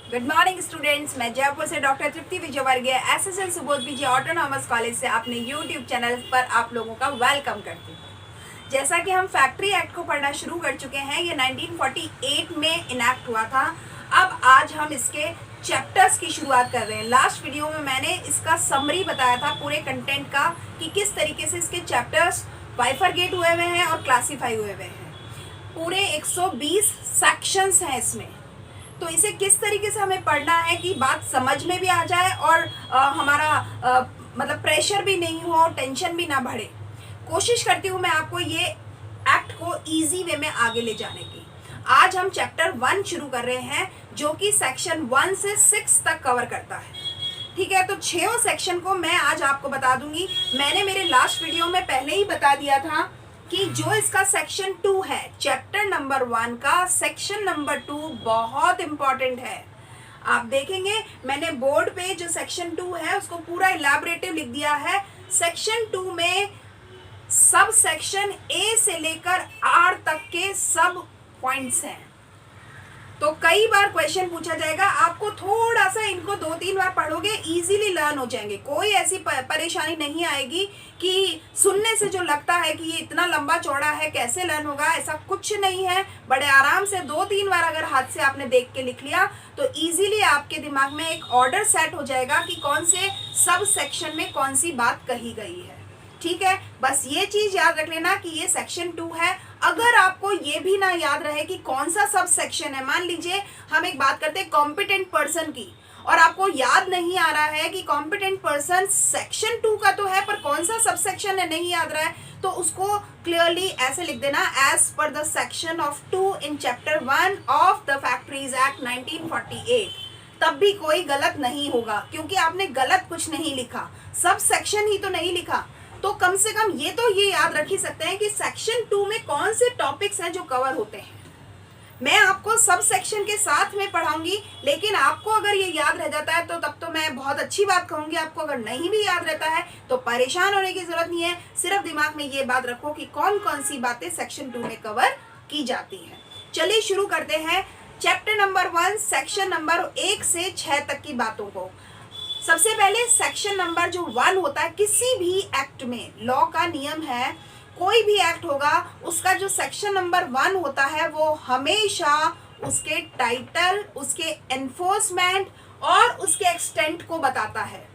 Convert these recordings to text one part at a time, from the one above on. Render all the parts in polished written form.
Good morning students, मैं जयपुर से doctor Tripti Vijayvargiya SSL Subodh PG autonomous college से अपने यूट्यूब चैनल पर आप लोगों का वेलकम करती हूँ। जैसा कि हम फैक्ट्री एक्ट को पढ़ना शुरू कर चुके हैं, ये 1948 में इनैक्ट हुआ था। अब आज हम इसके चैप्टर्स की शुरुआत कर रहे हैं। लास्ट वीडियो में मैंने इसका समरी बताया था पूरे कंटेंट का कि किस तरीके से इसके चैप्टर्स बाइफरगेट हुए हुए हैं और क्लासीफाई हुए हुए हैं। पूरे 120 सेक्शंस हैं इसमें, तो इसे किस तरीके से हमें पढ़ना है कि बात समझ में भी आ जाए और हमारा मतलब प्रेशर भी नहीं हो, टेंशन भी ना बढ़े। कोशिश करती हूँ मैं आपको ये एक्ट को इजी वे में आगे ले जाने की। आज हम चैप्टर 1 शुरू कर रहे हैं जो कि सेक्शन 1 से 6 तक कवर करता है। ठीक है, तो 6 सेक्शन को मैं आज आपको बता दूंगी। मैंने मेरे लास्ट वीडियो में पहले ही बता दिया था कि जो इसका सेक्शन 2 है, चैप्टर नंबर 1 का सेक्शन नंबर 2 बहुत इंपॉर्टेंट है। आप देखेंगे मैंने बोर्ड पे जो सेक्शन 2 है उसको पूरा इलैबोरेटिव लिख दिया है। सेक्शन 2 में सब सेक्शन ए से लेकर आर तक के सब पॉइंट्स हैं। तो कई बार क्वेश्चन पूछा जाएगा, आपको थोड़ा सा इनको 2-3 बार पढ़ोगे इजीली लर्न हो जाएंगे। कोई ऐसी परेशानी नहीं आएगी कि सुनने से जो लगता है कि ये इतना लंबा चौड़ा है कैसे लर्न होगा, ऐसा कुछ नहीं है। बड़े आराम से 2-3 बार अगर हाथ से आपने देख के लिख लिया तो इजीली आपके दिमाग में एक ऑर्डर सेट हो जाएगा कि कौन से सब सेक्शन में कौन सी बात कही गई है। ठीक है, बस ये चीज याद रख लेना कि ये सेक्शन 2 है। अगर आपको ये भी ना याद रहे कि कौन सा सब सेक्शन है, मान लीजिए हम एक बात करते हैं कॉम्पिटेंट पर्सन की, और आपको याद नहीं आ रहा है कि कॉम्पिटेंट पर्सन सेक्शन 2 का तो है पर कौन सा सब सेक्शन है नहीं याद रहा है, तो उसको क्लियरली ऐसे लिख देना, as per the section of 2 in chapter 1 of the Factories Act 1948। तब भी कोई गलत नहीं होगा क्योंकि आपने गलत कुछ नहीं लिखा, सब सेक्शन ही तो नहीं लिखा। तो कम से कम ये याद रख ही सकते हैं कि सेक्शन 2 में कौन से टॉपिक्स हैं जो कवर होते हैं। मैं आपको सब सेक्शन के साथ में पढ़ाऊंगी, लेकिन आपको अगर ये याद रह जाता है तो तब तो मैं बहुत अच्छी बात कहूंगी। आपको अगर नहीं भी याद रहता है तो परेशान होने की जरूरत नहीं है। सिर्फ दिमाग में ये बात रखो कि कौन कौन सी बातें सेक्शन 2 में कवर की जाती हैं। चलिए शुरू करते हैं चैप्टर नंबर 1 सेक्शन नंबर 1 से 6 तक की बातों को। सबसे पहले सेक्शन नंबर जो 1 होता है, किसी भी एक्ट में लॉ का नियम है, कोई भी एक्ट होगा उसका जो सेक्शन नंबर 1 होता है वो हमेशा उसके टाइटल, उसके एनफोर्समेंट और उसके एक्सटेंट को बताता है।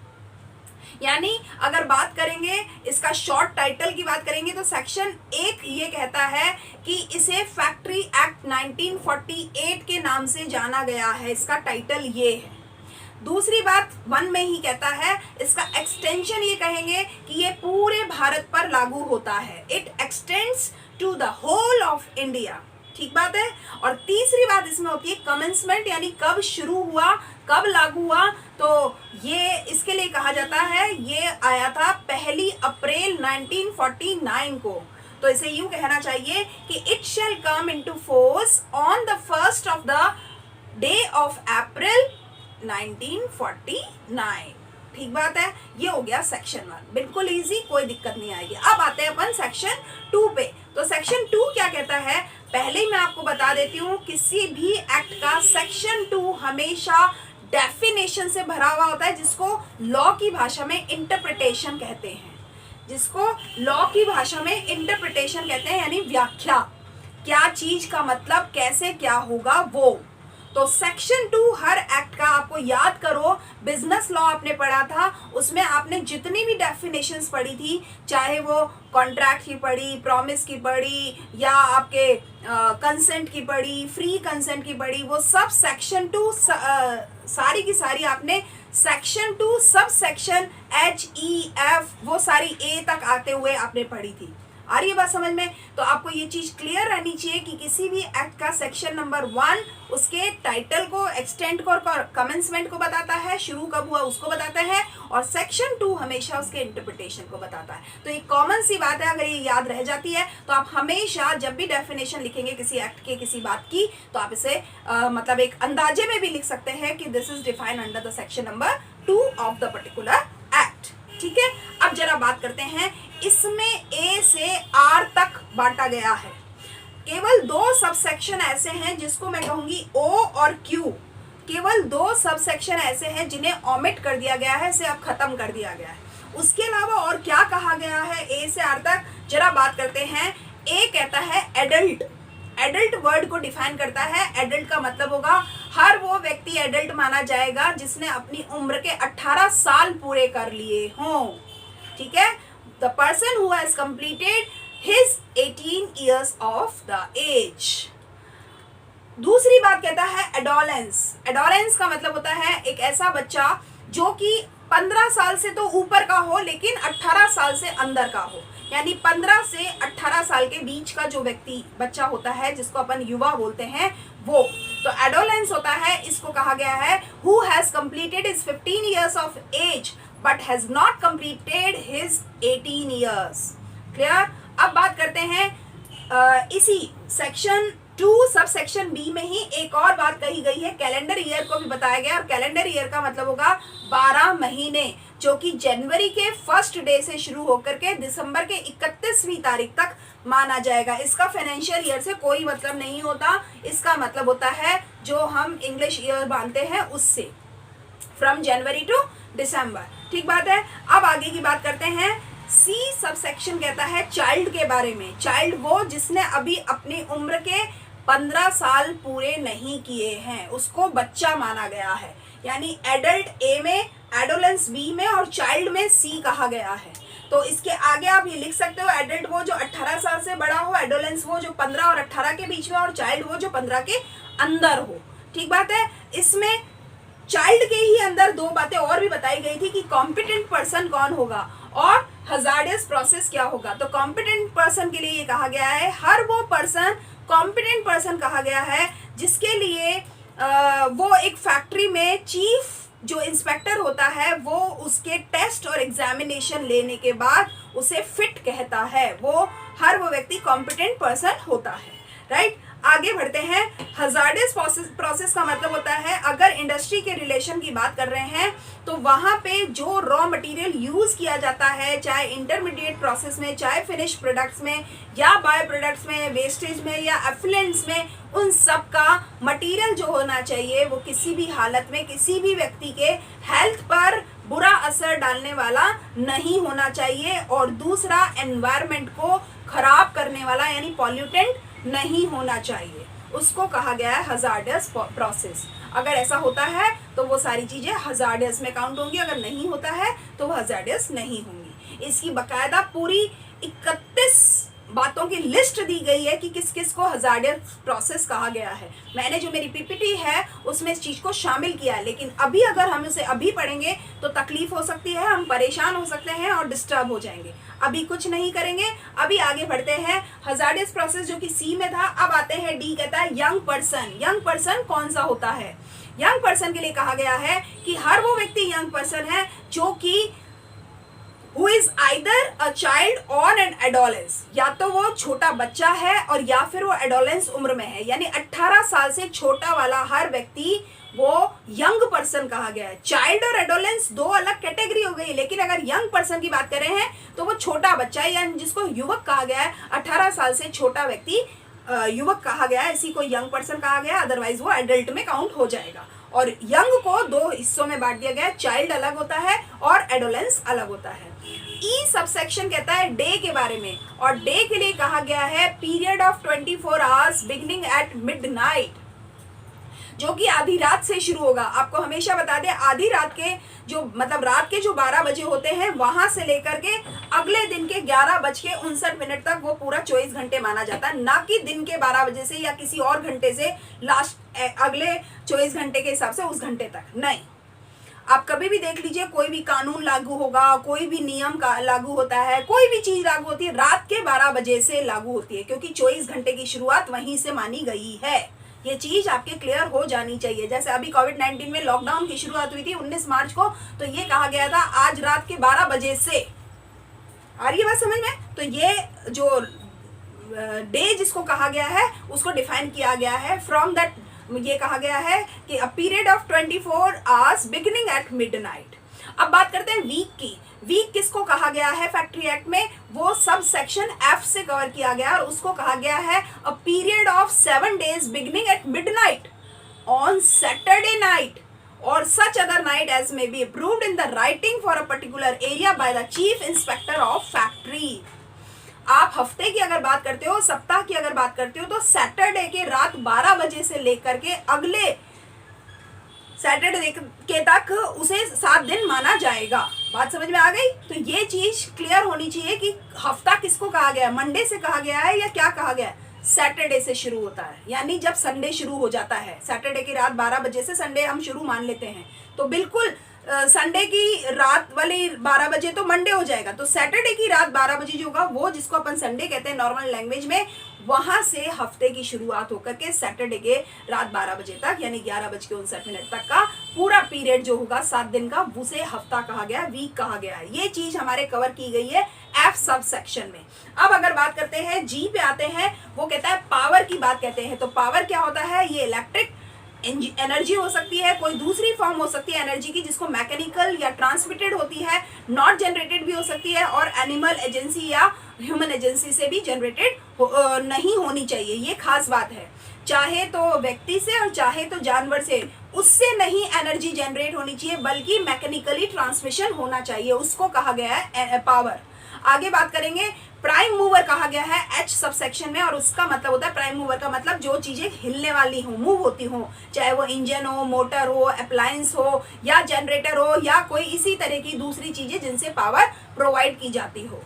यानी अगर बात करेंगे इसका शॉर्ट टाइटल की बात करेंगे तो सेक्शन 1 ये कहता है कि इसे फैक्ट्री एक्ट 1948 के नाम से जाना गया है, इसका टाइटल ये है। दूसरी बात 1 में ही कहता है, इसका एक्सटेंशन ये कहेंगे कि ये पूरे भारत पर लागू होता है, it extends to the whole of India. ठीक बात है। और तीसरी बात इसमें होती है कमेंसमेंट, यानी कब शुरू हुआ, कब लागू हुआ। तो ये इसके लिए कहा जाता है, ये आया था 1 अप्रैल 1949 को। तो इसे यूं कहना चाहिए कि it shall come into force on the 1st of the day of April 1949। ठीक बात है। ये हो गया सेक्शन 1, बिल्कुल इजी, कोई दिक्कत नहीं आएगी। अब आते हैं अपन सेक्शन 2 पे। तो सेक्शन 2 क्या कहता है, पहले ही मैं आपको बता देती हूँ, किसी भी एक्ट का सेक्शन 2 हमेशा डेफिनेशन से भरा हुआ होता है, जिसको लॉ की भाषा में इंटरप्रिटेशन कहते हैं। जिसको लॉ की भाषा में इंटरप्रिटेशन कहते हैं, यानी व्याख्या, क्या चीज का मतलब कैसे क्या होगा वो। तो सेक्शन 2 हर एक्ट का, आपको याद करो बिजनेस लॉ आपने पढ़ा था, उसमें आपने जितनी भी डेफिनेशंस पढ़ी थी, चाहे वो कॉन्ट्रैक्ट की पढ़ी, प्रॉमिस की पढ़ी, या आपके कंसेंट की पढ़ी, फ्री कंसेंट की पढ़ी, वो सब सेक्शन 2 सारी की सारी आपने सेक्शन 2 सब सेक्शन HEF वो सारी A तक आते हुए आपने पढ़ी थी। आ रही है बात समझ में। तो आपको ये चीज क्लियर रहनी चाहिए कि किसी भी एक्ट का सेक्शन नंबर 1 उसके टाइटल को, एक्सटेंट को और कमेंसमेंट को बताता है, शुरू कब हुआ उसको बताता है, और सेक्शन 2 हमेशा उसके इंटरप्रिटेशन को बताता है। तो ये कॉमन सी बात है, अगर ये याद रह जाती है तो आप हमेशा जब भी डेफिनेशन लिखेंगे किसी एक्ट के किसी बात की, तो आप इसे मतलब एक अंदाजे में भी लिख सकते हैं कि this is defined under the section number 2 of the particular act. ठीक है, अब जरा बात करते हैं, इसमें A से R तक बांटा गया है। केवल 2 सब सेक्शन ऐसे हैं जिसको मैं कहूंगी O और Q, केवल 2 सब सेक्शन ऐसे हैं जिन्हें ऑमिट कर दिया गया है, इसे अब खत्म कर दिया गया है। उसके अलावा और क्या कहा गया है ए से आर तक, जरा बात करते हैं। ए कहता है एडल्ट। एडल्ट वर्ड को डिफाइन करता है। एडल्ट का मतलब होगा हर वो व्यक्ति एडल्ट माना जाएगा जिसने अपनी उम्र के 18 साल पूरे कर लिए हों। ठीक है, the person who has completed his 18 years of the age. दूसरी बात कहता है एडोलेंस। एडोलेंस का मतलब होता है एक ऐसा बच्चा जो कि 15 साल से तो ऊपर का हो लेकिन 18 साल से अंदर का हो, यानी 15 से 18 साल के बीच का जो व्यक्ति बच्चा होता है जिसको अपन युवा बोलते हैं वो, तो एडोलेंस होता है। इसको कहा गया है who has completed his 15 years of age but has not completed his 18 years. Clear. अब बात करते हैं इसी सेक्शन 2 सब सेक्शन बी में ही एक और बात कही गई है, कैलेंडर ईयर को भी बताया गया। और कैलेंडर ईयर का मतलब होगा 12 महीने, जो कि जनवरी के फर्स्ट डे से शुरू होकर के दिसंबर के 31वीं तारीख तक माना जाएगा। इसका फाइनेंशियल ईयर से कोई मतलब नहीं होता, इसका मतलब होता है जो हम इंग्लिश ईयर मानते हैं उससे, फ्रॉम जनवरी टू दिसंबर। ठीक बात है। अब आगे की बात करते हैं। सी सब सेक्शन कहता है चाइल्ड के बारे में। चाइल्ड वो जिसने अभी अपनी उम्र के 15 साल पूरे नहीं किए हैं, उसको बच्चा माना गया है। यानी एडल्ट ए में, एडोलेंस बी में और चाइल्ड में सी कहा गया है। तो इसके आगे आप ये लिख सकते हो, एडल्ट वो जो 18 साल से बड़ा हो, एडोलेंस वो जो 15 और 18 के बीच में, और चाइल्ड वो जो 15 के अंदर हो। ठीक बात है। इसमें चाइल्ड के ही अंदर 2 बातें और भी बताई गई थी कि कॉम्पिटेंट पर्सन कौन होगा और हजार्डियस प्रोसेस क्या होगा। तो कॉम्पिटेंट पर्सन के लिए ये कहा गया है, हर वो पर्सन कॉम्पिटेंट पर्सन कहा गया है जिसके लिए वो एक फैक्ट्री में चीफ जो इंस्पेक्टर होता है वो उसके टेस्ट और एग्जामिनेशन लेने के बाद उसे फिट कहता है। वो हर वो व्यक्ति कॉम्पिटेंट पर्सन होता है। राइट। आगे बढ़ते हैं। हजार्डियस प्रोसेस का मतलब होता है अगर इंडस्ट्री के रिलेशन की बात कर रहे हैं तो वहाँ पे जो रॉ मटेरियल यूज़ किया जाता है, चाहे इंटरमीडिएट प्रोसेस में, चाहे फिनिश प्रोडक्ट्स में या बाय प्रोडक्ट्स में, वेस्टेज में या एफिलेंट्स में, उन सब का मटेरियल जो होना चाहिए वो किसी भी हालत में किसी भी व्यक्ति के हेल्थ पर बुरा असर डालने वाला नहीं होना चाहिए, और दूसरा एनवायरनमेंट को खराब करने वाला यानी पॉल्यूटेंट नहीं होना चाहिए। उसको कहा गया है हजार्डियस प्रोसेस। अगर ऐसा होता है तो वो सारी चीज़ें हजार्डियस में काउंट होंगी, अगर नहीं होता है तो वो हजार्डियस नहीं होंगी। इसकी बकायदा पूरी 31 बातों की लिस्ट दी गई है कि किस किस को हजार्डियस प्रोसेस कहा गया है। मैंने जो मेरी पीपीटी है उसमें इस चीज़ को शामिल किया है, लेकिन अभी अगर हम इसे अभी पढ़ेंगे तो तकलीफ हो सकती है, हम परेशान हो सकते हैं और डिस्टर्ब हो जाएंगे। अभी कुछ नहीं करेंगे, अभी आगे बढ़ते हैं। हजार्डियस प्रोसेस जो कि सी में था, अब आते हैं डी। कहता है यंग पर्सन। यंग पर्सन कौन सा होता है? यंग पर्सन के लिए कहा गया है कि हर वो व्यक्ति यंग पर्सन है जो कि who is either a child or an adolescent, या तो वो छोटा बच्चा है और या फिर वो एडोलेंस उम्र में है, यानी 18 साल से छोटा वाला हर व्यक्ति वो यंग पर्सन कहा गया है। चाइल्ड और एडोलेंस 2 अलग कैटेगरी हो गई, लेकिन अगर यंग पर्सन की बात कर रहे हैं तो वो छोटा बच्चा है, यानी जिसको युवक कहा गया है। 18 साल से छोटा व्यक्ति युवक कहा गया है, इसी को यंग पर्सन कहा गया, अदरवाइज वो एडल्ट में काउंट हो जाएगा। और यंग को 2 हिस्सों में बांट दिया गया है, चाइल्ड अलग होता है और एडोलेंस अलग होता है। ई सबसेक्शन कहता है डे के बारे में, और डे के लिए कहा गया है period of 24 hours beginning eight midnight, जो कि आधी रात से शुरू होगा। आपको हमेशा बता दें, आधी रात के जो मतलब रात के जो 12 बजे होते हैं वहां से लेकर के अगले दिन के 11:59 तक वो पूरा 24 घंटे माना जाता है, ना कि दिन के 12 बजे से या किसी और घंटे से लास्ट अगले 24 घंटे के हिसाब से उस घंटे तक नहीं। आप कभी भी देख लीजिए, कोई भी कानून लागू होगा, कोई भी नियम का लागू होता है, कोई भी चीज लागू होती है, रात के 12 बजे से लागू होती है, क्योंकि 24 घंटे की शुरुआत वहीं से मानी गई है। ये चीज आपके क्लियर हो जानी चाहिए। जैसे अभी कोविड-19 में लॉकडाउन की शुरुआत हुई थी 19 मार्च को, तो ये कहा गया था आज रात के 12 बजे से। आ रही है बात समझ में? तो ये जो डे जिसको कहा गया है उसको डिफाइन किया गया है फ्रॉम दैट, ये कहा गया है कि a period of 24 hours beginning eight midnight. अब बात करते हैं वीक की। वीक किसको कहा गया है फैक्ट्री एक्ट में? वो सब सेक्शन एफ से कवर किया गया और उसको कहा गया है a period of 7 days beginning eight midnight. on Saturday night or such other night as may be approved in the writing for a particular area by the chief inspector of factory। आप हफ्ते की अगर बात करते हो, सप्ताह की अगर बात करते हो, तो सैटरडे के रात 12 बजे से लेकर के अगले सैटरडे के तक उसे 7 दिन माना जाएगा। बात समझ में आ गई? तो ये चीज क्लियर होनी चाहिए कि हफ्ता किसको कहा गया है, मंडे से कहा गया है या क्या कहा गया है? सैटरडे से शुरू होता है, यानी जब संडे शुरू हो जाता है, सैटरडे की रात 12 बजे से संडे हम शुरू मान लेते हैं, तो बिल्कुल संडे की रात वाली 12 बजे तो मंडे हो जाएगा। तो सैटरडे की रात 12 बजे जो होगा वो जिसको अपन संडे कहते हैं नॉर्मल लैंग्वेज में, वहां से हफ्ते की शुरुआत होकर के सैटरडे के रात 12 बजे तक यानी 11:59 तक का पूरा पीरियड जो होगा 7 दिन का, उसे हफ्ता कहा गया, वीक कहा गया है। ये चीज हमारे कवर की गई है एफ सब सेक्शन में। अब अगर बात करते हैं जी पे आते हैं, वो कहता है पावर की बात कहते हैं। तो पावर क्या होता है? ये इलेक्ट्रिक एनर्जी हो सकती है, कोई दूसरी फॉर्म हो सकती है एनर्जी की जिसको मैकेनिकल या ट्रांसमिटेड होती है, नॉट जनरेटेड भी हो सकती है, और एनिमल एजेंसी या ह्यूमन एजेंसी से भी जनरेटेड नहीं होनी चाहिए। ये खास बात है, चाहे तो व्यक्ति से और चाहे तो जानवर से, उससे नहीं एनर्जी जनरेट होनी चाहिए, बल्कि मैकेनिकली ट्रांसमिशन होना चाहिए, उसको कहा गया है पावर। आगे बात करेंगे, प्राइम मूवर कहा गया है एच सबसेक्शन में, और उसका मतलब होता है, प्राइम मूवर का मतलब जो चीजें हिलने वाली हो, मूव होती हो, चाहे वो इंजन हो, मोटर हो, अप्लायंस हो, या जनरेटर हो, या कोई इसी तरह की दूसरी चीजें जिनसे पावर प्रोवाइड की जाती हो।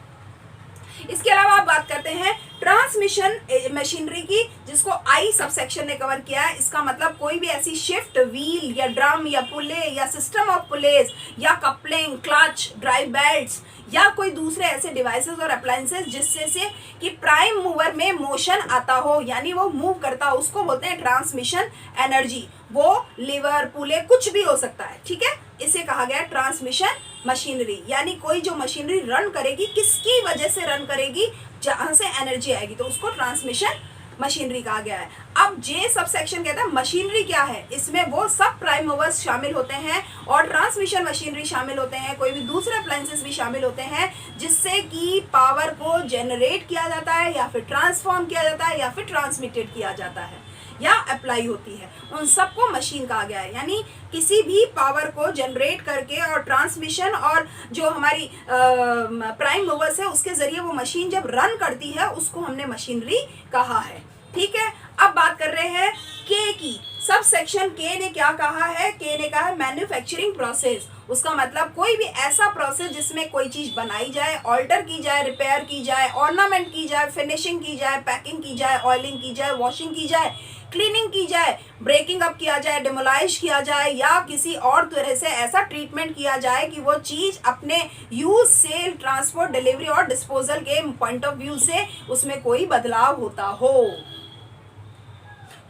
इसके अलावा आप बात करते हैं ट्रांसमिशन मशीनरी की, जिसको आई सबसेक्शन ने कवर किया है। इसका मतलब कोई भी ऐसी शिफ्ट व्हील या ड्रम या पुले या सिस्टम ऑफ पुलेस या कपलिंग, क्लच, ड्राइव बेल्ट्स या कोई दूसरे ऐसे डिवाइसेस और अप्लायंसेस जिससे से कि प्राइम मूवर में मोशन आता हो, यानी वो मूव करता हो, उसको बोलते हैं ट्रांसमिशन एनर्जी। वो लीवर, पुले, कुछ भी हो सकता है, ठीक है। इसे कहा गया ट्रांसमिशन मशीनरी, यानी कोई जो मशीनरी रन करेगी, किसकी वजह से रन करेगी, जहां से एनर्जी आएगी, तो उसको ट्रांसमिशन मशीनरी कहा गया है। अब जे सब सेक्शन कहता है मशीनरी क्या है, इसमें वो सब प्राइम मूवर्स शामिल होते हैं और ट्रांसमिशन मशीनरी शामिल होते हैं, कोई भी दूसरे अप्लायंसेस भी शामिल होते हैं, जिससे कि पावर को जनरेट किया जाता है या फिर ट्रांसफॉर्म किया जाता है या फिर ट्रांसमिटेड किया जाता है या अप्लाई होती है, उन सबको मशीन कहा गया है। यानी किसी भी पावर को जनरेट करके और ट्रांसमिशन और जो हमारी प्राइम मूवर्स है उसके जरिए वो मशीन जब रन करती है, उसको हमने मशीनरी कहा है, ठीक है। अब बात कर रहे हैं के की, सब सेक्शन के ने क्या कहा है? के ने कहा है मैन्युफैक्चरिंग प्रोसेस। उसका मतलब कोई भी ऐसा प्रोसेस जिसमें कोई चीज बनाई जाए, ऑल्टर की जाए, रिपेयर की जाए, ऑर्नामेंट की जाए, फिनिशिंग की जाए, पैकिंग की जाए, ऑयलिंग की जाए, वॉशिंग की जाए, क्लीनिंग की जाए, ब्रेकिंग अप किया जाए, डिमोलाइज किया जाए, या किसी और तरह से ऐसा ट्रीटमेंट किया जाए कि वो चीज अपने यूज, सेल, ट्रांसपोर्ट, डिलीवरी और डिस्पोजल के पॉइंट ऑफ व्यू से उसमें कोई बदलाव होता हो,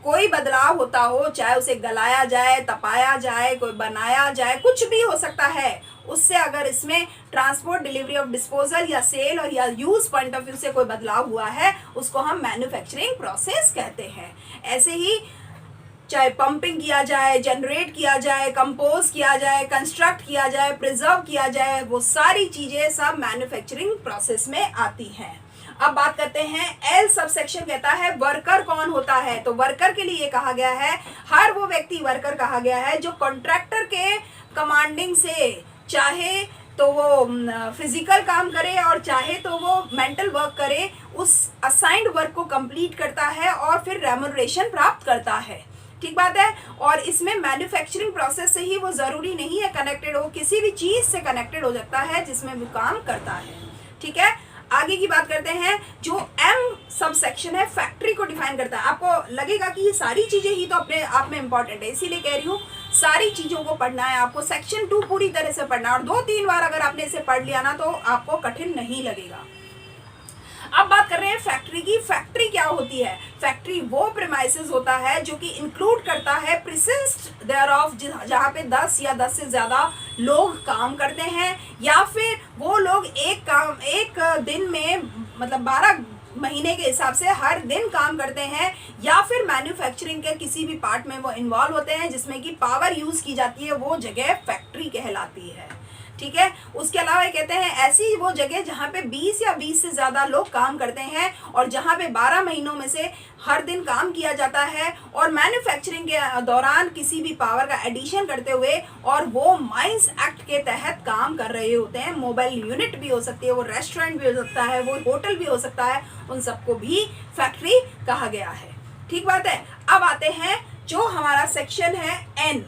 कोई बदलाव होता हो, चाहे उसे गलाया जाए, तपाया जाए, कोई बनाया जाए, कुछ भी हो सकता है, उससे अगर इसमें ट्रांसपोर्ट, डिलीवरी ऑफ डिस्पोजल या सेल और या यूज पॉइंट ऑफ व्यू से कोई बदलाव हुआ है, उसको हम मैन्युफैक्चरिंग प्रोसेस कहते हैं। ऐसे ही चाहे पंपिंग किया जाए, जनरेट किया जाए, कंपोज किया जाए, कंस्ट्रक्ट किया जाए, प्रिजर्व किया जाए, वो सारी चीजें सब मैन्युफैक्चरिंग प्रोसेस में आती हैं। अब बात करते हैं एल सब सेक्शन कहता है वर्कर कौन होता है। तो वर्कर के लिए कहा गया है, हर वो व्यक्ति वर्कर कहा गया है जो कॉन्ट्रैक्टर के कमांडिंग से, चाहे तो वो फिजिकल काम करे और चाहे तो वो मेंटल वर्क करे, उस असाइंड वर्क को कंप्लीट करता है और फिर रेम्यूनरेशन प्राप्त करता है, ठीक बात है। और इसमें मैन्युफैक्चरिंग प्रोसेस से ही वो जरूरी नहीं है कनेक्टेड हो, किसी भी चीज से कनेक्टेड हो सकता है जिसमें वो काम करता है, ठीक है। आगे की बात करते हैं, जो एम सब सेक्शन है फैक्ट्री को डिफाइन करता है। आपको लगेगा कि ये सारी चीजें ही तो अपने आप में इंपॉर्टेंट है, इसीलिए कह रही हूँ सारी चीजों को पढ़ना है आपको, सेक्शन 2 पूरी तरह से पढ़ना, और 2-3 बार अगर आपने इसे पढ़ लिया ना तो आपको कठिन नहीं लगेगा। अब बात कर रहे हैं फैक्ट्री की। फैक्ट्री क्या होती है? फैक्ट्री वो प्रीमाइसेस होता है जो कि इंक्लूड करता है प्रिसेंस देयर ऑफ, जहाँ पे 10 या 10 से ज्यादा लोग काम करते हैं, या फिर वो लोग एक दिन में मतलब 12 महीने के हिसाब से हर दिन काम करते हैं, या फिर मैन्युफैक्चरिंग के किसी भी पार्ट में वो इन्वॉल्व होते हैं जिसमें कि पावर यूज की जाती है, वो जगह फैक्ट्री कहलाती है, ठीक है। उसके अलावा ये कहते हैं ऐसी वो जगह जहाँ पे 20 या 20 से ज़्यादा लोग काम करते हैं और जहाँ पे 12 महीनों में से हर दिन काम किया जाता है और मैन्युफैक्चरिंग के दौरान किसी भी पावर का एडिशन करते हुए और वो माइंस एक्ट के तहत काम कर रहे होते हैं। मोबाइल यूनिट भी हो सकती है, वो रेस्टोरेंट भी हो सकता है, वो होटल भी हो सकता है, उन सबको भी फैक्ट्री कहा गया है। ठीक बात है। अब आते हैं जो हमारा सेक्शन है एन,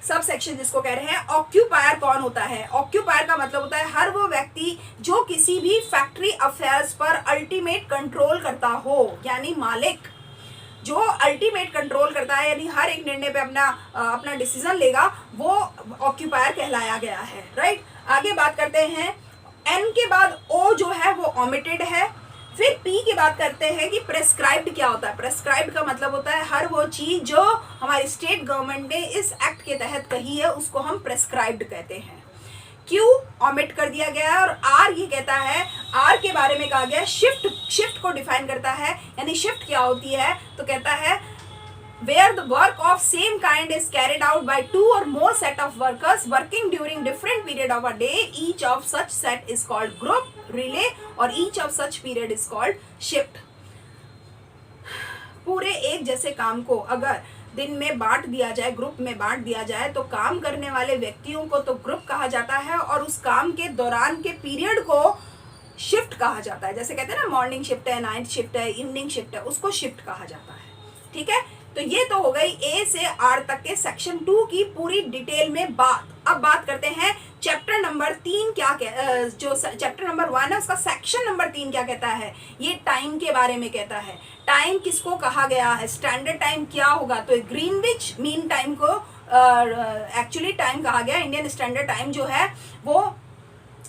सब सेक्शन जिसको कह रहे हैं ऑक्यूपायर कौन होता है। ऑक्यूपायर का मतलब होता है हर वो व्यक्ति जो किसी भी फैक्ट्री अफेयर्स पर अल्टीमेट कंट्रोल करता हो, यानी मालिक जो अल्टीमेट कंट्रोल करता है, यानी हर एक निर्णय पे अपना डिसीजन लेगा, वो ऑक्यूपायर कहलाया गया है। राइट। आगे बात करते हैं एन के बाद ओ जो है वो ओमिटेड है। फिर पी की बात करते हैं कि प्रेस्क्राइब्ड क्या होता है। प्रेस्क्राइब्ड का मतलब होता है हर वो चीज जो हमारी स्टेट गवर्नमेंट ने इस एक्ट के तहत कही है उसको हम प्रेस्क्राइब्ड कहते हैं। क्यू ओमिट कर दिया गया है और आर ये कहता है, आर के बारे में कहा गया शिफ्ट, शिफ्ट को डिफाइन करता है, यानी शिफ्ट क्या होती है तो कहता है where the work of same kind is carried out by 2 or more set of workers working during different period of a day, each of such set is called group, relay और each of such period is called shift। पूरे एक जैसे काम को अगर दिन में बांट दिया जाए, ग्रुप में बांट दिया जाए, तो काम करने वाले व्यक्तियों को तो ग्रुप कहा जाता है और उस काम के दौरान के पीरियड को शिफ्ट कहा जाता है। जैसे कहते हैं ना मॉर्निंग शिफ्ट है, नाइट शिफ्ट है, इवनिंग शिफ्ट है, उसको शिफ्ट कहा जाता है। ठीक है। तो ये तो हो गई ए से आर तक के सेक्शन 2 की पूरी डिटेल में बात। अब बात करते हैं चैप्टर नंबर 3 क्या जो चैप्टर नंबर 1 है उसका सेक्शन नंबर 3 क्या कहता है। ये टाइम के बारे में कहता है। टाइम किसको कहा गया है, स्टैंडर्ड टाइम क्या होगा, तो ग्रीनविच मीन टाइम को एक्चुअली टाइम कहा गया। इंडियन स्टैंडर्ड टाइम जो है वो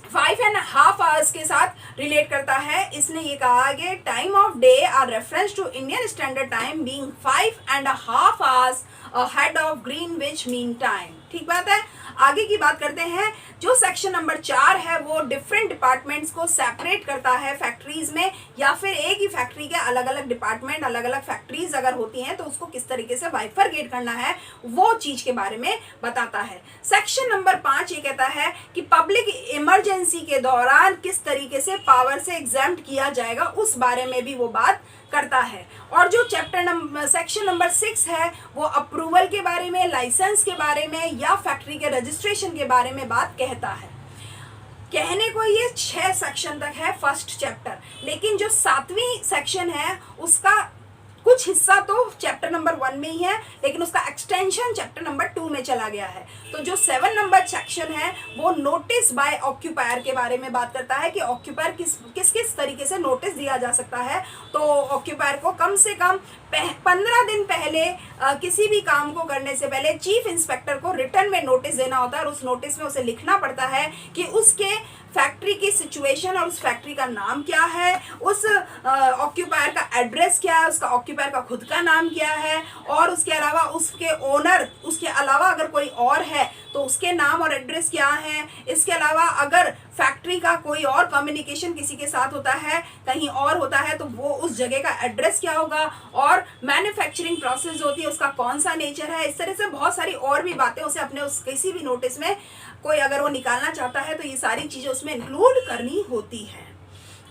5.5 आवर्स के साथ रिलेट करता है। इसने ये कहा कि time of day are reference to Indian Standard Time being 5.5 hours ahead of Greenwich Mean Time. ठीक बात है। आगे की बात करते हैं। जो सेक्शन नंबर 4 है वो डिफरेंट डिपार्टमेंट्स को सेपरेट करता है फैक्ट्रीज में, या फिर एक ही फैक्ट्री के अलग अलग डिपार्टमेंट, अलग अलग फैक्ट्रीज अगर होती हैं तो उसको किस तरीके से बाइफरगेट करना है वो चीज के बारे में बताता है। सेक्शन नंबर 5 ये कहता है कि पब्लिक इमरजेंसी के दौरान किस तरीके से पावर से एग्जेम्प्ट किया जाएगा, उस बारे में भी वो बात करता है। और जो सेक्शन नंबर 6 है वो अप्रूवल के बारे में, लाइसेंस के बारे में या फैक्ट्री के रजिस्ट्रेशन के बारे में बात कहता है। कहने को ये 6 सेक्शन तक है फर्स्ट चैप्टर, लेकिन जो 7वीं सेक्शन है उसका कुछ हिस्सा तो चैप्टर नंबर 1 में ही है, लेकिन उसका एक्सटेंशन चैप्टर नंबर 2 में चला गया है। तो जो 7 नंबर सेक्शन है वो नोटिस बाय ऑक्यूपायर के बारे में बात करता है कि ऑक्यूपायर किस तरीके से नोटिस दिया जा सकता है। तो ऑक्यूपायर को कम से कम 15 दिन पहले किसी भी काम को करने से पहले चीफ इंस्पेक्टर को रिटर्न में नोटिस देना होता है और उस नोटिस में उसे लिखना पड़ता है कि उसके फैक्ट्री की सिचुएशन और उस फैक्ट्री का नाम क्या है, उस ऑक्यूपायर का एड्रेस क्या है, उसका ऑक्यूपायर का खुद का नाम क्या है, और उसके अलावा उसके ओनर, उसके अलावा अगर कोई और है तो उसके नाम और एड्रेस क्या है। इसके अलावा अगर फैक्ट्री का कोई और कम्युनिकेशन किसी के साथ होता है, कहीं और होता है, तो वो उस जगह का एड्रेस क्या होगा, और मैन्युफैक्चरिंग प्रोसेस होती है उसका कौन सा नेचर है। इस तरह से बहुत सारी और भी बातें उसे अपने उस किसी भी नोटिस में कोई अगर वो निकालना चाहता है तो ये सारी चीजें उसमें इंक्लूड करनी होती है।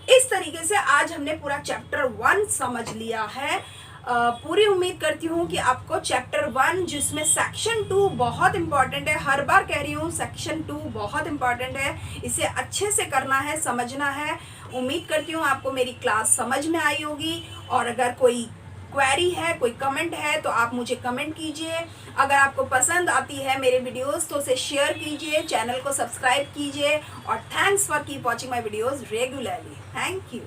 इस तरीके से आज हमने पूरा चैप्टर 1 समझ लिया है। पूरी उम्मीद करती हूँ कि आपको चैप्टर 1 जिसमें सेक्शन 2 बहुत इंपॉर्टेंट है, हर बार कह रही हूँ सेक्शन 2 बहुत इंपॉर्टेंट है, इसे अच्छे से करना है, समझना है। उम्मीद करती हूँ आपको मेरी क्लास समझ में आई होगी, और अगर कोई क्वेरी है, कोई कमेंट है तो आप मुझे कमेंट कीजिए। अगर आपको पसंद आती है मेरे वीडियोस तो उसे शेयर कीजिए, चैनल को सब्सक्राइब कीजिए, और thanks for keep watching my videos regularly. Thank you.